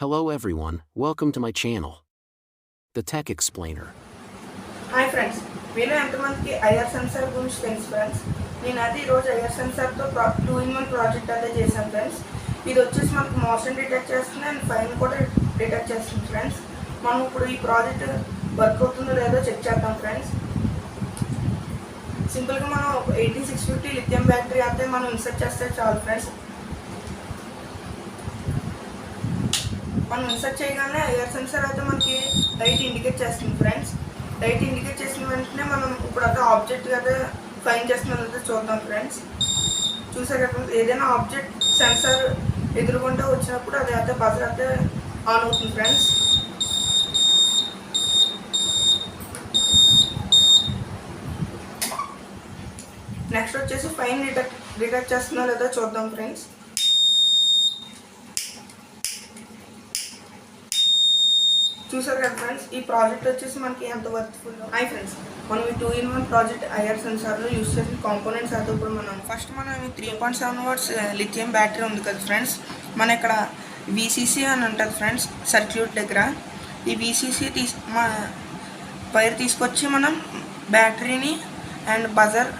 Hello everyone, welcome to my channel, The Tech Explainer. Hi friends, మీలో ఎంతమందికి IR censor గురించి తెలుసు friends? నేనైతే ఈరోజు ఐఆర్ సెన్సార్తో 2-in-1 ప్రాజెక్ట్ అయితే చేశాను ఫ్రెండ్స్. ఇది వచ్చేసి మనకు మోషన్ డిటెక్ట్ చేస్తుంది అండ్ ఫైన్ కూడా డిటెక్ట్ చేస్తుంది ఫ్రెండ్స్. మనం ఇప్పుడు ఈ ప్రాజెక్ట్ వర్క్ అవుతుందో లేదో చెక్ చేద్దాం ఫ్రెండ్స్. సింపుల్గా మనం 18650 లిథియం బ్యాటరీ అయితే మనం ఇన్సర్ట్ చేస్తే చాలు ఫ్రెండ్స్. మనం ఇన్సర్ట్ చేయగానే ఐఆర్ సెన్సార్ అయితే మనకి లైట్ ఇండికేట్ చేస్తుంది ఫ్రెండ్స్. లైట్ ఇండికేట్ చేసిన వెంటనే మనం ఇప్పుడు అయితే ఆబ్జెక్ట్ అయితే ఫైన్ చేస్తున్నది చూద్దాం ఫ్రెండ్స్. చూసారు కదా, ఏదైనా ఆబ్జెక్ట్ సెన్సార్ ఎదురుకుంటూ వచ్చినప్పుడు అది అయితే బజర్ అయితే ఆన్ అవుతుంది ఫ్రెండ్స్. నెక్స్ట్ వచ్చేసి ఫైన్ డిటెక్ట్ చేస్తుందో లేదో చూద్దాం ఫ్రెండ్స్. చూసారు కదా ఫ్రెండ్స్, ఈ ప్రాజెక్ట్ వచ్చేసి మనకి ఎంత వర్త్ఫుల్. హాయ్ ఫ్రెండ్స్, మనం ఈ 2-in-1 ప్రాజెక్ట్ ఐఆర్ సెన్సార్లో యూస్ చేసిన కాంపోనెంట్స్ అయితే ఇప్పుడు మనం ఫస్ట్ మనం 3.7 వాట్స్ లిథియం బ్యాటరీ ఉంది కదా ఫ్రెండ్స్. మన ఇక్కడ విసిసి అని ఉంటుంది ఫ్రెండ్స్ సర్క్యూట్ దగ్గర. ఈ విసిసి వైర్ తీసుకొచ్చి మనం బ్యాటరీని అండ్ బజర్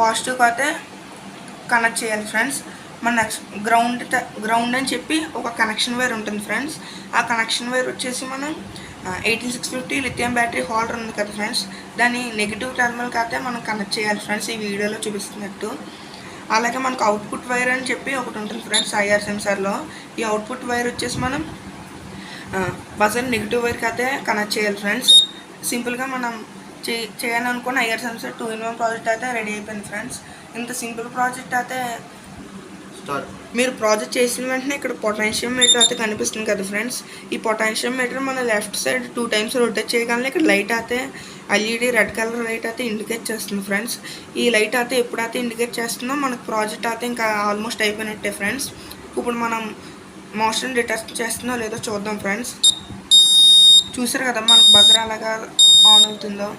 పాజిటివ్గా అయితే కనెక్ట్ చేయాలి ఫ్రెండ్స్. మన నెక్స్ట్ గ్రౌండ్ అని చెప్పి ఒక కనెక్షన్ వైర్ ఉంటుంది ఫ్రెండ్స్. ఆ కనెక్షన్ వైర్ వచ్చేసి మనం 18650 లిథియం బ్యాటరీ హోల్డర్ ఉంది కదా ఫ్రెండ్స్, దాని నెగిటివ్ టర్మినల్కి అయితే మనం కనెక్ట్ చేయాలి ఫ్రెండ్స్, ఈ వీడియోలో చూపిస్తున్నట్టు. అలాగే మనకు అవుట్పుట్ వైర్ అని చెప్పి ఒకటి ఉంటుంది ఫ్రెండ్స్ ఐఆర్ సెన్సార్లో. ఈ అవుట్పుట్ వైర్ వచ్చేసి మనం బజర్ నెగిటివ్ వైర్కి అయితే కనెక్ట్ చేయాలి ఫ్రెండ్స్. సింపుల్గా మనం చేయాలనుకున్న ఐఆర్ సెన్సార్ 2-in-1 ప్రాజెక్ట్ అయితే రెడీ అయిపోయింది ఫ్రెండ్స్. ఇంత సింపుల్ ప్రాజెక్ట్ అయితే మీరు ప్రాజెక్ట్ చేసిన వెంటనే ఇక్కడ పొటాన్షియం మీటర్ అయితే కనిపిస్తుంది కదా ఫ్రెండ్స్. ఈ పొటాన్షియం మీటర్ మన లెఫ్ట్ సైడ్ 2 times రొటేట్ చేయగానే ఇక్కడ లైట్ అయితే ఎల్ఈడి రెడ్ కలర్ లైట్ అయితే ఇండికేట్ చేస్తుంది ఫ్రెండ్స్. ఈ లైట్ అయితే ఎప్పుడైతే ఇండికేట్ చేస్తుందో మనకు ప్రాజెక్ట్ అయితే ఇంకా ఆల్మోస్ట్ అయిపోయినట్టే ఫ్రెండ్స్. ఇప్పుడు మనం మోషన్ డిటెక్ట్ చేస్తుందో లేదో చూద్దాం ఫ్రెండ్స్. చూసారు కదా మనకు బజర్ అలాగా ఆన్ అవుతుందో.